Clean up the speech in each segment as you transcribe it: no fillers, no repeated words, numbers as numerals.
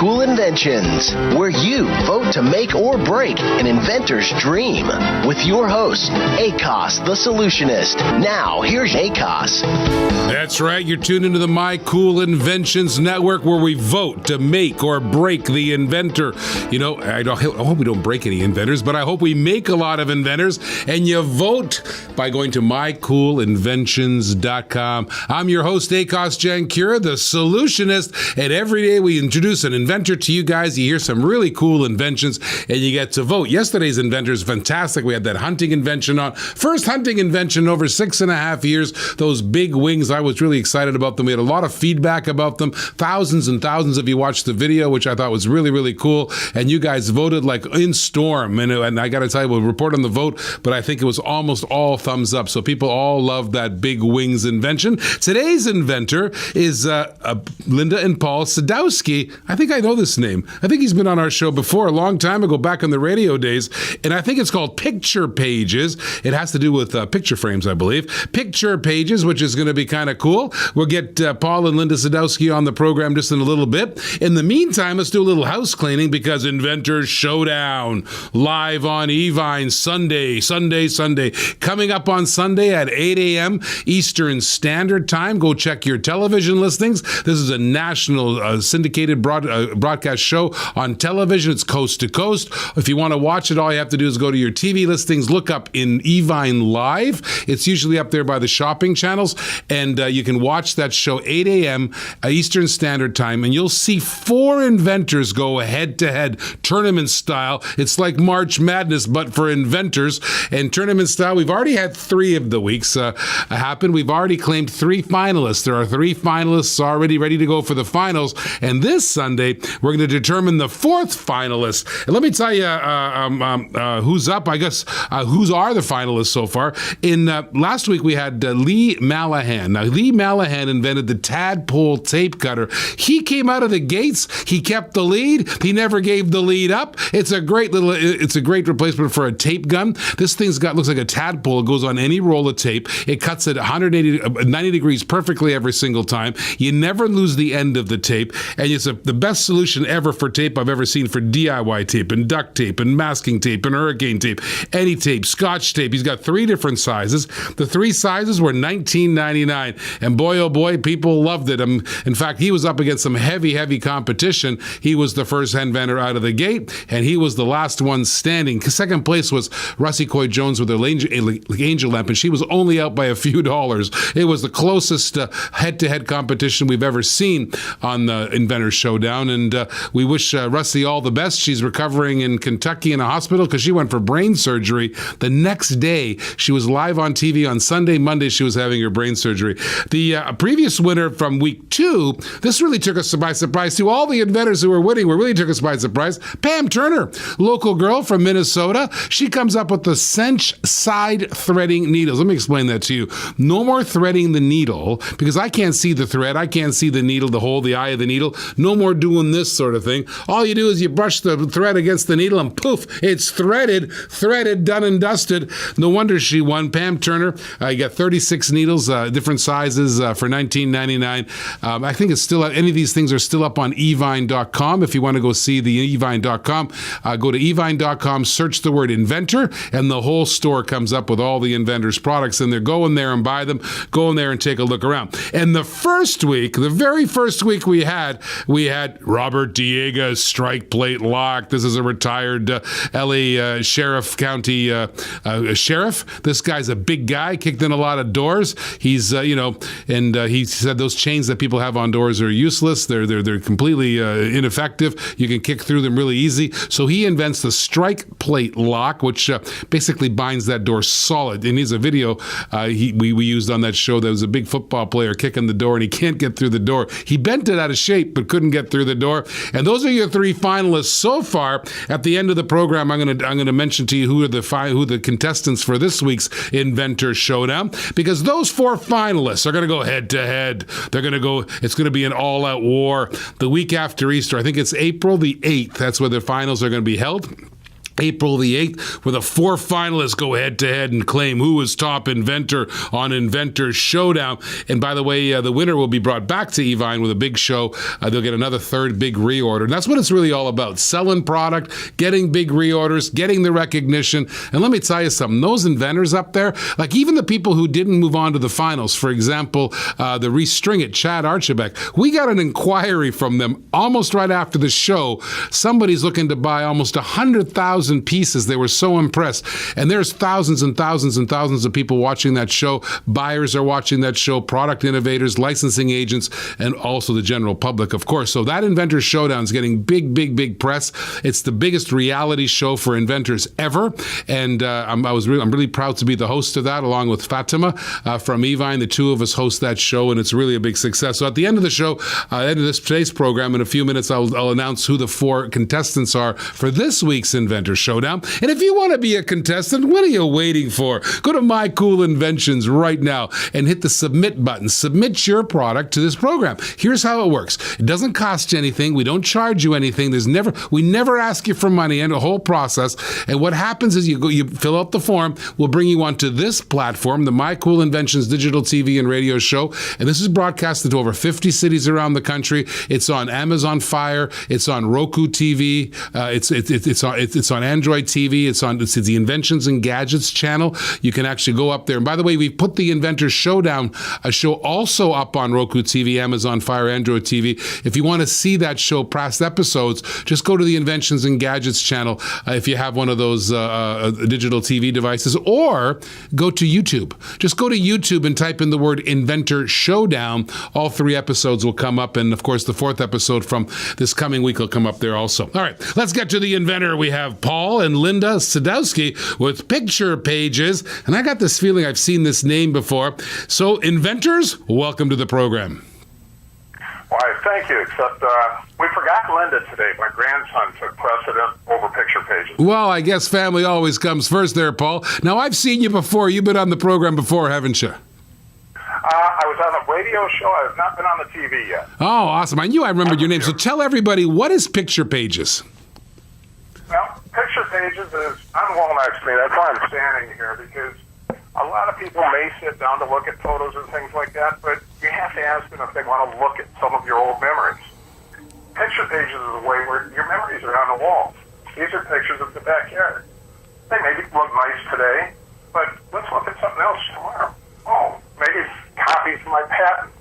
Cool Inventions, where you vote to make or break an inventor's dream. With your host, ACOS, the solutionist. Now, here's ACOS. That's right. You're tuned into the My Cool Inventions Network, where we vote to make or break the inventor. You know, I hope we don't break any inventors, but I hope we make a lot of inventors. And you vote by going to mycoolinventions.com. I'm your host, ACOS Jankura, the solutionist. And every day we introduce an inventor to you guys. You hear some really cool inventions and you get to vote. Yesterday's inventor is fantastic. We had that hunting invention on. First hunting invention in over 6.5 years. Those big wings, I was really excited about them. We had a lot of feedback about them. Thousands and thousands of you watched the video, which I thought was really, really cool. And you guys voted like in storm. And I got to tell you, we'll report on the vote, but I think it was almost all thumbs up. So people all loved that big wings invention. Today's inventor is Linda and Paul Sadowski. I think I know this name. I think he's been on our show before a long time ago, back in the radio days. And I think it's called Picture Pages. It has to do with picture frames, I believe. Picture Pages, which is going to be kind of cool. We'll get Paul and Linda Sadowski on the program just in a little bit. In the meantime, let's do a little house cleaning because Inventor Showdown live on Evine Sunday. Coming up on Sunday at 8 a.m. Eastern Standard Time. Go check your television listings. This is a national syndicated broadcast show on television. It's coast to coast. If you want to watch it, all you have to do is go to your TV listings, look up in Evine Live. It's usually up there by the shopping channels, and you can watch that show 8 a.m. Eastern Standard Time, and you'll see 4 inventors go head-to-head, tournament style. It's like March Madness, but for inventors. And tournament style, we've already had 3 of the weeks happen. We've already claimed 3 finalists. There are 3 finalists already ready to go for the finals, and this Sunday, we're going to determine the 4th finalist. And let me tell you who's up, I guess, who's are the finalists so far. In last week, we had Lee Malahan. Now, Lee Malahan invented the tadpole tape cutter. He came out of the gates. He kept the lead. He never gave the lead up. It's a great replacement for a tape gun. This thing's looks like a tadpole. It goes on any roll of tape. It cuts at 90 degrees perfectly every single time. You never lose the end of the tape. And it's the best solution ever for tape I've ever seen for DIY tape and duct tape and masking tape and hurricane tape, any tape, Scotch tape. He's got 3 different sizes. The 3 sizes were $19.99. And boy, oh boy, people loved it. In fact, he was up against some heavy competition. He was the first inventor out of the gate, and he was the last one standing. Second place was Russie Coy Jones with her angel lamp, and she was only out by a few dollars. It was the closest head-to-head competition we've ever seen on the Inventor Showdown, and we wish Russie all the best. She's recovering in Kentucky in a hospital because she went for brain surgery. The next day, she was live on TV on Sunday. Monday, she was having her brain surgery. The previous winner from week 2, this really took us by surprise too. All the inventors who were winning really took us by surprise. Pam Turner, local girl from Minnesota. She comes up with the Cinch side threading needles. Let me explain that to you. No more threading the needle because I can't see the thread. I can't see the needle, the hole, the eye of the needle. No more doing this sort of thing. All you do is you brush the thread against the needle and poof, it's threaded, done and dusted. No wonder she won. Pam Turner, you got 36 needles, different sizes for $19.99. I think it's still, any of these things are still up on evine.com. If you want to go see the evine.com, go to evine.com, search the word inventor, and the whole store comes up with all the inventors' products, and they're going there and buy them. Go in there and take a look around. And the very first week we had Robert Diega's strike plate lock. This is a retired LA Sheriff County sheriff. This guy's a big guy, kicked in a lot of doors. He's, he said those chains that people have on doors are useless. They're completely ineffective. You can kick through them really easy. So he invents the strike plate lock, which basically binds that door solid. And here's a video we used on that show. There was a big football player kicking the door, and he can't get through the door. He bent it out of shape, but couldn't get through the door. And those are your 3 finalists so far. At the end of the program, I'm going to mention to you who the contestants for this week's Inventor Showdown, because those 4 finalists are going to go head to head. It's going to be an all-out war the week after Easter. I think it's April the 8th. That's where the finals are going to be held. April the 8th, where the 4 finalists go head-to-head and claim who is top inventor on Inventor Showdown. And by the way, the winner will be brought back to Evine with a big show. They'll get another third big reorder. And that's what it's really all about. Selling product, getting big reorders, getting the recognition. And let me tell you something. Those inventors up there, like even the people who didn't move on to the finals, for example, the Restring It, Chad Archibek, we got an inquiry from them almost right after the show. Somebody's looking to buy almost 100,000 pieces. They were so impressed. And there's thousands and thousands and thousands of people watching that show. Buyers are watching that show, product innovators, licensing agents, and also the general public, of course. So that Inventor Showdown is getting big, big, big press. It's the biggest reality show for inventors ever. And I'm really proud to be the host of that, along with Fatima from Evine. The two of us host that show, and it's really a big success. So at the end of the show, end of today's program, in a few minutes, I'll announce who the 4 contestants are for this week's Inventor Showdown. And if you want to be a contestant, what are you waiting for? Go to My Cool Inventions right now and hit the submit button. Submit your product to this program. Here's how it works. It doesn't cost you anything. We don't charge you anything. We never ask you for money and the whole process. And what happens is you fill out the form. We'll bring you onto this platform, the My Cool Inventions digital TV and radio show. And this is broadcasted to over 50 cities around the country. It's on Amazon Fire. It's on Roku TV. It's on Android TV. It's the Inventions and Gadgets channel. You can actually go up there. And by the way, we've put the Inventor Showdown show also up on Roku TV, Amazon Fire, Android TV. If you want to see that show, past episodes, just go to the Inventions and Gadgets channel if you have one of those digital TV devices, or go to YouTube. Just go to YouTube and type in the word Inventor Showdown. All 3 episodes will come up, and of course the 4th episode from this coming week will come up there also. All right, let's get to the inventor. We have Paul and Linda Sadowski with Picture Pages, and I got this feeling I've seen this name before. So, inventors, welcome to the program. Why, thank you, except we forgot Linda today. My grandson took precedent over Picture Pages. Well, I guess family always comes first there, Paul. Now, I've seen you before. You've been on the program before, haven't you? I was on a radio show. I have not been on the TV yet. Oh, awesome. I knew I remembered your name. So tell everybody, what is Picture Pages? Well, Picture Pages is on Walnut Street. That's why I'm standing here, because a lot of people may sit down to look at photos and things like that, but you have to ask them if they want to look at some of your old memories. Picture Pages is a way where your memories are on the walls. These are pictures of the backyard. They maybe look nice today, but let's look at something else tomorrow. Oh, maybe copies of my patents.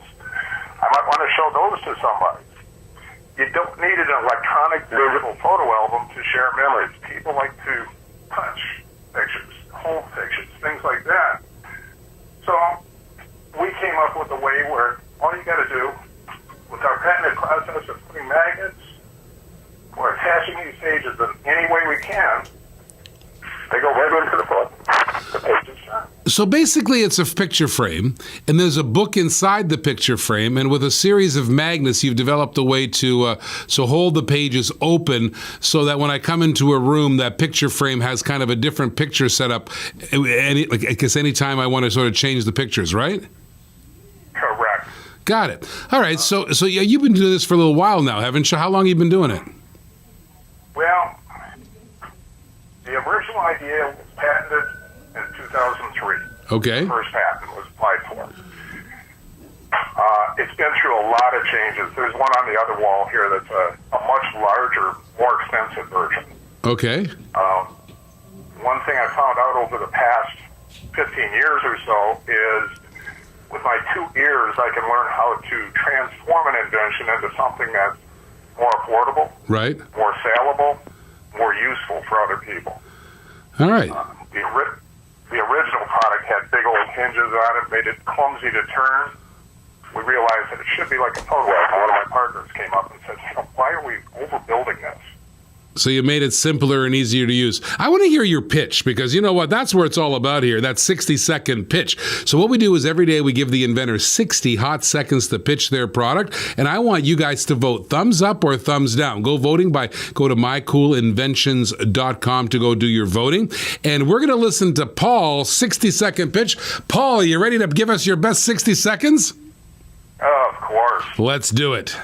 I might want to show those to somebody. You don't need an electronic digital photo album to share memories. People like to touch pictures, hold pictures, things like that. So we came up with a way where all you got to do, with our patented process of putting magnets or attaching these pages in any way we can, they go right into the book. The page is done. So basically it's a picture frame, and there's a book inside the picture frame, and with a series of magnets, you've developed a way to hold the pages open so that when I come into a room, that picture frame has kind of a different picture setup. I guess anytime I want to sort of change the pictures, right? Correct. Got it. All right. So yeah, you've been doing this for a little while now, haven't you? How long have you been doing it? Well, the original idea was patented in 2003. Okay. The first patent was applied for. It's been through a lot of changes. There's one on the other wall here that's a much larger, more expensive version. Okay. One thing I found out over the past 15 years or so is with my 2 ears, I can learn how to transform an invention into something that's more affordable, right, more saleable, more useful for other people. All right. The original product had big old hinges on it, made it clumsy to turn. We realized that it should be like a photo album. One of my partners came up and said, why are we overbuilding this? So you made it simpler and easier to use. I want to hear your pitch, because you know what? That's where it's all about here, that 60-second pitch. So what we do is every day we give the inventor 60 hot seconds to pitch their product, and I want you guys to vote thumbs up or thumbs down. Go to mycoolinventions.com to go do your voting. And we're going to listen to Paul's 60-second pitch. Paul, are you ready to give us your best 60 seconds? Of course. Let's do it.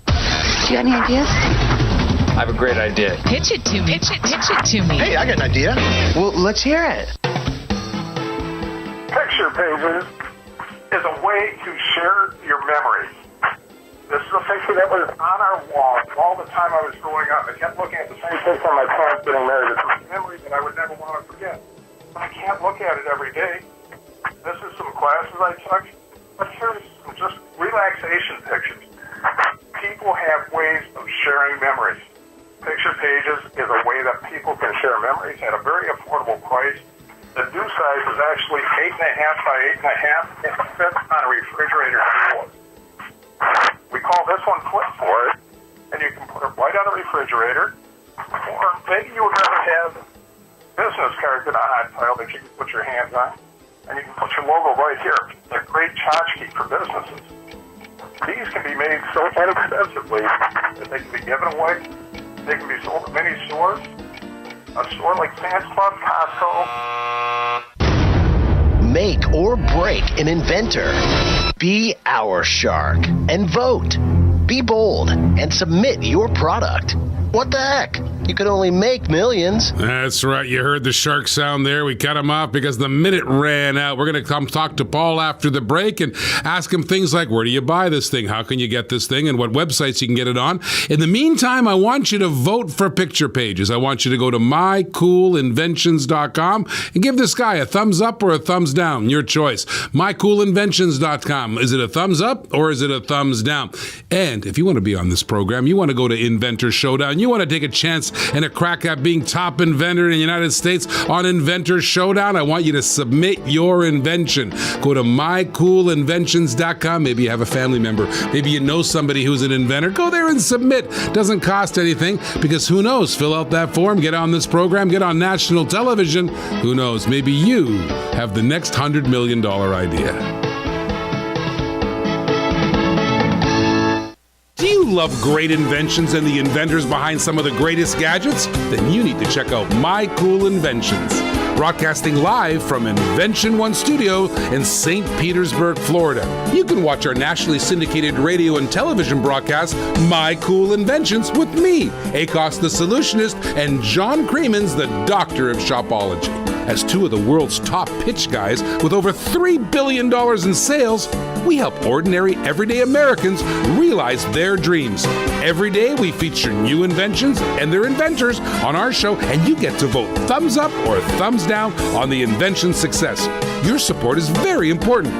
Do you have any ideas? I have a great idea. Pitch it to me. Pitch it to me. Hey, I got an idea. Well, let's hear it. Picture pages is a way to share your memories. This is a picture that was on our wall all the time I was growing up. I kept looking at the same picture of my parents getting married. It's a memory that I would never want to forget. But I can't look at it every day. This is some classes I took. But here's some just relaxation pictures. People have ways of sharing memories. Picture pages is a way that people can share memories at a very affordable price. The do size is actually 8.5 by 8.5. It fits on a refrigerator door. We call this one flip for it, and you can put it right on a refrigerator. Or maybe you would rather have business cards in a hot pile that you can put your hands on, and you can put your logo right here. It's a great tchotchke for businesses. These can be made so inexpensively that they can be given away. They can be sold at many stores. A store like Sam's Club, Costco. Make or break an inventor. Be our shark and vote. Be bold and submit your product. What the heck? You could only make millions. That's right. You heard the shark sound there. We cut him off because the minute ran out. We're going to come talk to Paul after the break and ask him things like, where do you buy this thing? How can you get this thing? And what websites you can get it on. In the meantime, I want you to vote for picture pages. I want you to go to mycoolinventions.com and give this guy a thumbs up or a thumbs down. Your choice. mycoolinventions.com. Is it a thumbs up or is it a thumbs down? And if you want to be on this program, you want to go to Inventor Showdown. You want to take a chance and a crack at being top inventor in the United States on Inventor Showdown. I want you to submit your invention. Go to mycoolinventions.com. Maybe you have a family member. Maybe you know somebody who's an inventor. Go there and submit. Doesn't cost anything because who knows? Fill out that form, get on this program, get on national television. Who knows? Maybe you have the next $100 million idea. Do you love great inventions and the inventors behind some of the greatest gadgets? Then you need to check out My Cool Inventions. Broadcasting live from Invention One Studio in St. Petersburg, Florida. You can watch our nationally syndicated radio and television broadcast, My Cool Inventions, with me, Akos the Solutionist, and John Creemans, the Doctor of Shopology. As two of the world's top pitch guys with over $3 billion in sales, we help ordinary, everyday Americans realize their dreams. Every day, we feature new inventions and their inventors on our show, and you get to vote thumbs up or thumbs down on the invention success. Your support is very important.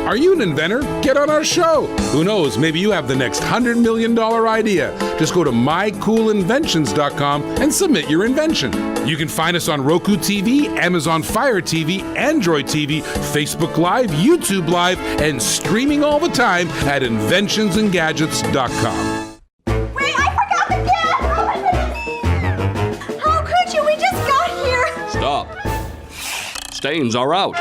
Are you an inventor? Get on our show. Who knows? Maybe you have the next $100 million idea. Just go to mycoolinventions.com and submit your invention. You can find us on Roku TV, Amazon Fire TV, Android TV, Facebook Live, YouTube Live, and streaming all the time at inventionsandgadgets.com. Wait, I forgot the gas! Oh my goodness! How could you? We just got here! Stop. Stains are out.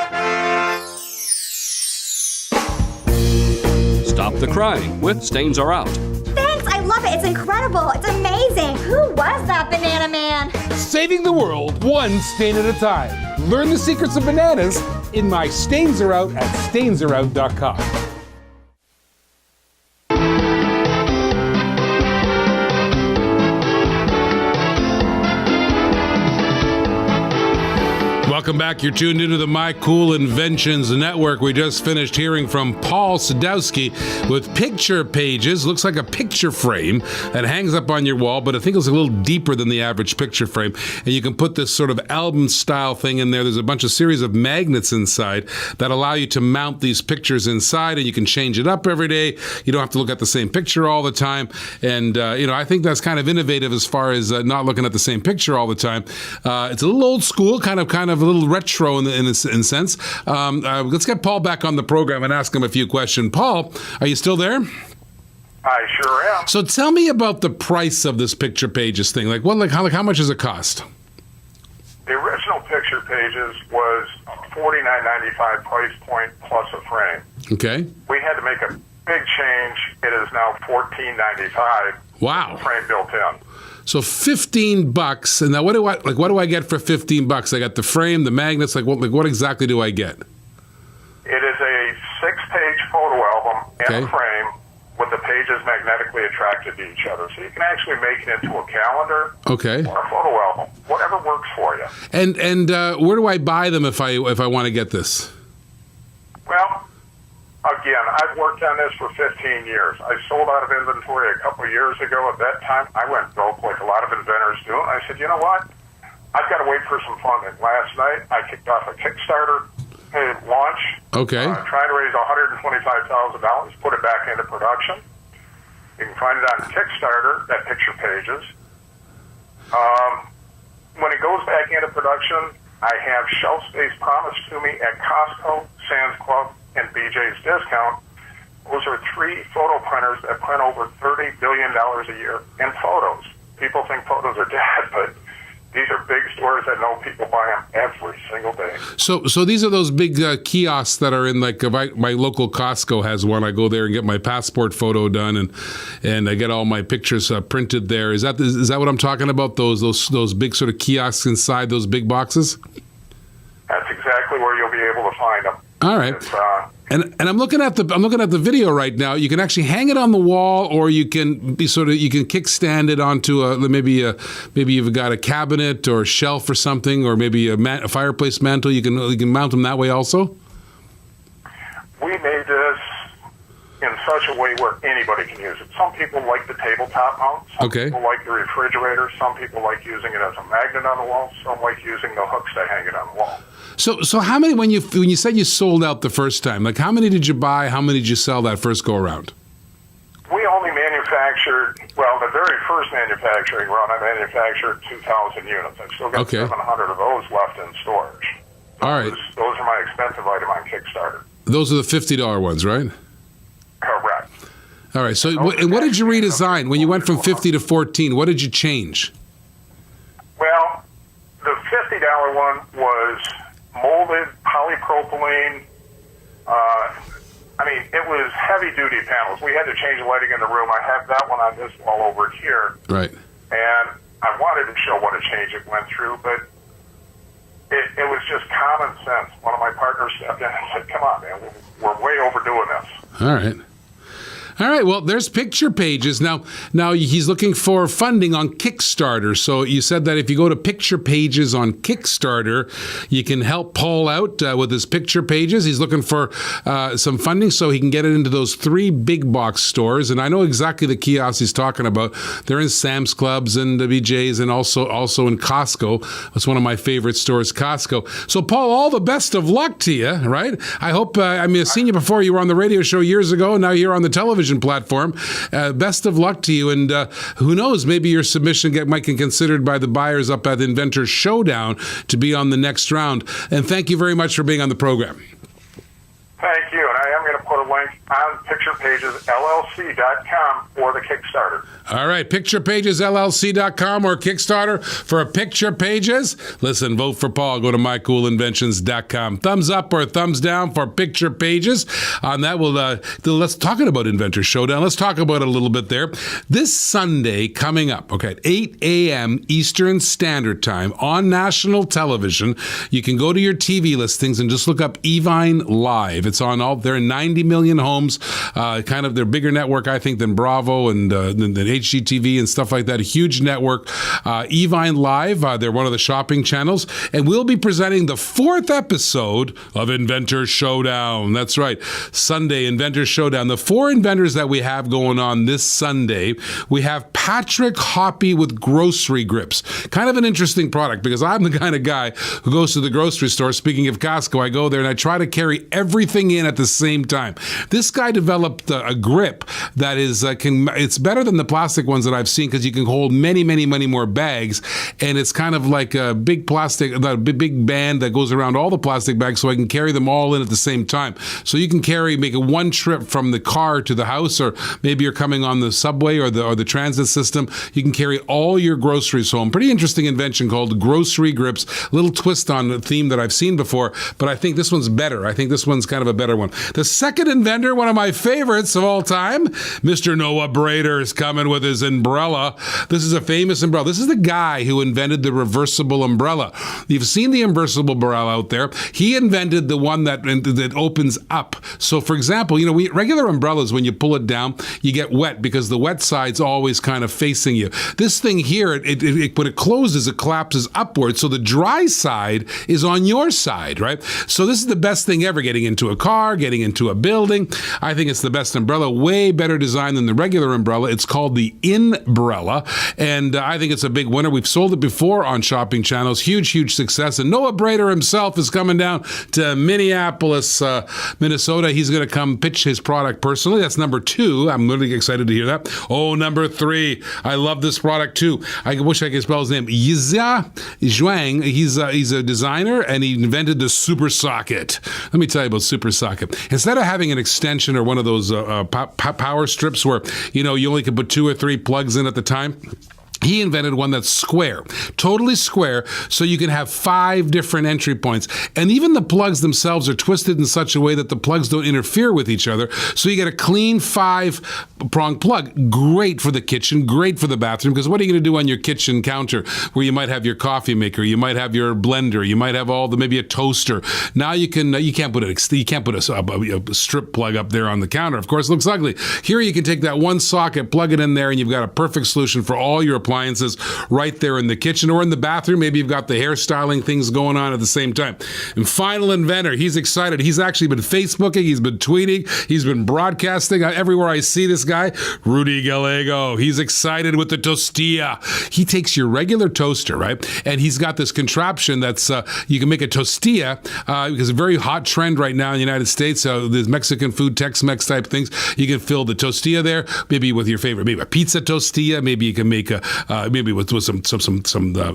Stop the crying with Stains Are Out. Thanks, I love it. It's incredible. It's amazing. Who was that banana man? Saving the world one stain at a time. Learn the secrets of bananas in my Stains Are Out at stainsareout.com. Welcome back. You're tuned into the My Cool Inventions Network. We just finished hearing from Paul Sadowski with picture pages. Looks like a picture frame that hangs up on your wall, but I think it's a little deeper than the average picture frame. And you can put this sort of album-style thing in there. There's a bunch of series of magnets inside that allow you to mount these pictures inside, and you can change it up every day. You don't have to look at the same picture all the time. And, I think that's kind of innovative as far as not looking at the same picture all the time. It's a little old school, kind of a little retro in a sense. Let's get Paul back on the program and ask him a few questions. Paul, are you still there? I sure am. So tell me about the price of this picture pages thing. How much does it cost? The original picture pages was $49.95 price point plus a frame. Okay. We had to make a big change. It is now $14.95. Wow. Frame built in. So $15, and now what do I get for $15? I got the frame, the magnets. What exactly do I get? It is a 6-page photo album and a frame with the pages magnetically attracted to each other. So you can actually make it into a calendar Okay. or a photo album, whatever works for you. And where do I buy them if I want to get this? Well, again, I've worked on this for 15 years. I sold out of inventory a couple of years ago. At that time, I went broke like a lot of inventors do. And I said, you know what? I've got to wait for some funding. Last night, I kicked off a Kickstarter launch. Okay. Trying to raise $125,000, put it back into production. You can find it on Kickstarter at Picture Pages. When it goes back into production, I have shelf space promised to me at Costco, Sam's Club, and BJ's Discount. Those are 3 photo printers that print over $30 billion a year in photos. People think photos are dead, but these are big stores that know people buy them every single day. So these are those big kiosks that are in, like, my local Costco has one. I go there and get my passport photo done, and I get all my pictures printed there. Is that what I'm talking about? Those big sort of kiosks inside those big boxes? That's exactly where you'll be able to find them. All right. And I'm looking at the video right now. You can actually hang it on the wall, or you can kickstand it onto maybe you've got a cabinet or a shelf or something, or maybe a fireplace mantle. You can mount them that way also. We made this in such a way where anybody can use it. Some people like the tabletop mount. Some people like the refrigerator. Some people like using it as a magnet on the wall. Some like using the hooks to hang it on the wall. So how many, when you said you sold out the first time, like how many did you buy? How many did you sell that first go around? We only manufactured, the very first manufacturing run, I manufactured 2,000 units. I've still got 700 of those left in storage. All right. Those are my expensive item on Kickstarter. Those are the $50 ones, right? Correct. All right. So, and what did you redesign when you went from 50 to 14? What did you change? Well, the $50 one was molded polypropylene. It was heavy-duty panels. We had to change the lighting in the room. I have that one on this wall over here. Right. And I wanted to show what a change it went through, but it was just common sense. One of my partners stepped in and said, come on, man, we're way overdoing this. All right. All right, well, there's Picture Pages. Now he's looking for funding on Kickstarter. So you said that if you go to Picture Pages on Kickstarter, you can help Paul out with his Picture Pages. He's looking for some funding so he can get it into those 3 big box stores. And I know exactly the kiosks he's talking about. They're in Sam's Clubs and WJ's and also in Costco. That's one of my favorite stores, Costco. So, Paul, all the best of luck to you, right? I hope, I've seen you before. You were on the radio show years ago, and now you're on the television platform. Best of luck to you, and who knows, maybe your submission might get considered by the buyers up at the Inventor Showdown to be on the next round. And thank you very much for being on the program. Thank you, and I am going to put a link on picturepagesllc.com for the Kickstarter. All right, picturepagesllc.com or Kickstarter for Picture Pages. Listen, vote for Paul. Go to mycoolinventions.com. Thumbs up or thumbs down for Picture Pages. On that, let's talk about Inventor Showdown. Let's talk about it a little bit there. This Sunday coming up, at 8 a.m. Eastern Standard Time on national television, you can go to your TV listings and just look up Evine Live. It's on they're in 90 million homes, kind of their bigger network, I think, than Bravo and than HGTV and stuff like that. A huge network. Evine Live, they're one of the shopping channels. And we'll be presenting the 4th episode of Inventor Showdown. That's right. Sunday, Inventor Showdown. The 4 inventors that we have going on this Sunday, we have Patrick Hoppy with grocery grips. Kind of an interesting product because I'm the kind of guy who goes to the grocery store. Speaking of Costco, I go there and I try to carry everything in at the same time. This guy developed a grip that is it's better than the plastic ones that I've seen because you can hold many more bags, and it's kind of like a big big band that goes around all the plastic bags, so I can carry them all in at the same time. So you can make it one trip from the car to the house, or maybe you're coming on the subway or the transit system. You can carry all your groceries home. Pretty interesting invention called grocery grips. A little twist on the theme that I've seen before, but I think this one's better. I think this one's kind of a better one. The second inventor, one of my favorites of all time, Mr. Noah Brader is coming with his umbrella. This is a famous umbrella. This is the guy who invented the reversible umbrella. You've seen the reversible umbrella out there. He invented the one that opens up. So, for example, regular umbrellas, when you pull it down, you get wet because the wet side's always kind of facing you. This thing here, when it closes, it collapses upwards, so the dry side is on your side, right? So this is the best thing ever, getting into a car, getting into a building. I think it's the best umbrella, way better design than the regular umbrella. It's called the Inbrella, and I think it's a big winner. We've sold it before on shopping channels. Huge success. And Noah Brader himself is coming down to Minneapolis, Minnesota. He's going to come pitch his product personally. That's number 2. I'm really excited to hear that. Oh, number 3. I love this product too. I wish I could spell his name. Yizia Zhuang. He's a designer, and he invented the Super Socket. Let me tell you about Super Socket. Instead of having an extension or one of those power strips where you only can put 2 or 3 plugs in at the time, he invented one that's square, totally square, so you can have 5 different entry points. And even the plugs themselves are twisted in such a way that the plugs don't interfere with each other. So you get a clean 5-prong plug. Great for the kitchen, great for the bathroom, because what are you going to do on your kitchen counter where you might have your coffee maker, you might have your blender, you might have maybe a toaster. Now you can't put a strip plug up there on the counter. Of course, it looks ugly. Here you can take that one socket, plug it in there, and you've got a perfect solution for all your appliances right there in the kitchen or in the bathroom. Maybe you've got the hairstyling things going on at the same time. And final inventor, he's excited. He's actually been Facebooking, he's been tweeting, he's been broadcasting. Everywhere I see this guy, Rudy Gallego. He's excited with the Tostilla. He takes your regular toaster, right? And he's got this contraption that's, you can make a Tostilla, because it's a very hot trend right now in the United States. There's Mexican food, Tex-Mex type things. You can fill the Tostilla there, maybe with your favorite, maybe a pizza Tostilla. Maybe you can make maybe with some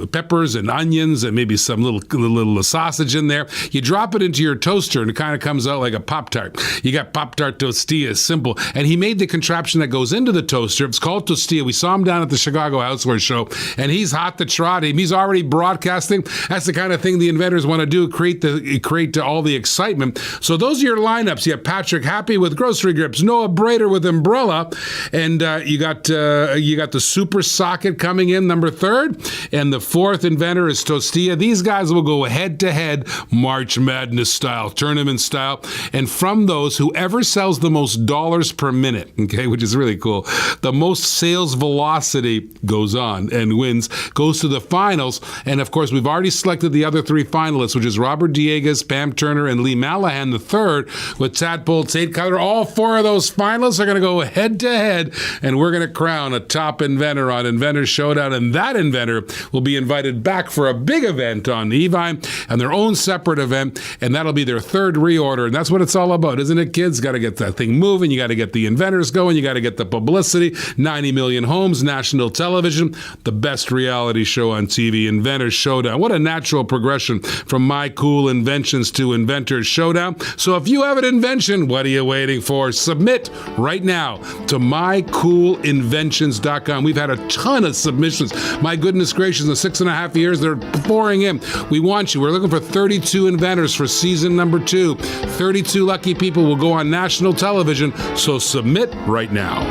peppers and onions and maybe some little sausage in there. You drop it into your toaster and it kind of comes out like a Pop-Tart. You got Pop-Tart Tostilla, simple. And he made the contraption that goes into the toaster. It's called Tostilla. We saw him down at the Chicago Houseware Show, and he's hot to trot. He's already broadcasting. That's the kind of thing the inventors want to do, create all the excitement. So those are your lineups. You have Patrick Happy with grocery grips, Noah Brader with umbrella, and you got the Super Socket coming in, number 3rd, and the 4th inventor is Tostilla. These guys will go head-to-head March Madness style, tournament style, and from those, whoever sells the most dollars per minute, okay, which is really cool, the most sales velocity goes on and wins, goes to the finals, and of course, we've already selected the other 3 finalists, which is Robert Diegues, Pam Turner, and Lee Mallahan, the 3rd, with Tadpole Tate Cutter. All 4 of those finalists are going to go head-to-head, and we're going to crown a top inventor on Inventor Showdown, and that inventor will be invited back for a big event on Evine and their own separate event, and that'll be their 3rd reorder, and that's what it's all about, isn't it, kids? Got to get that thing moving, you got to get the inventors going, you got to get the publicity, 90 million homes, national television, the best reality show on TV, Inventor Showdown. What a natural progression from My Cool Inventions to Inventor Showdown. So if you have an invention, what are you waiting for? Submit right now to mycoolinventions.com. We've had a ton of submissions. My goodness gracious, in the 6.5 years, they're pouring in. We want you. We're looking for 32 inventors for season number 2. 32 lucky people will go on national television, so submit right now.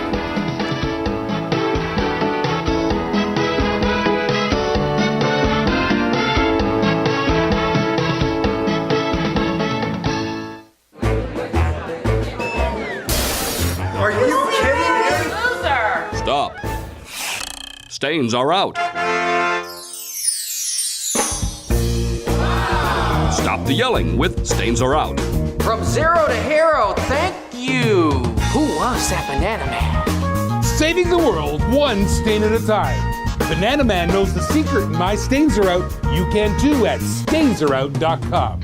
Are you kidding me? Stop. Stains are out. Stop the yelling with Stains Are Out. From zero to hero, thank you. Who was that Banana Man? Saving the world one stain at a time. Banana Man knows the secret, and my stains are out. You can too at stainsareout.com.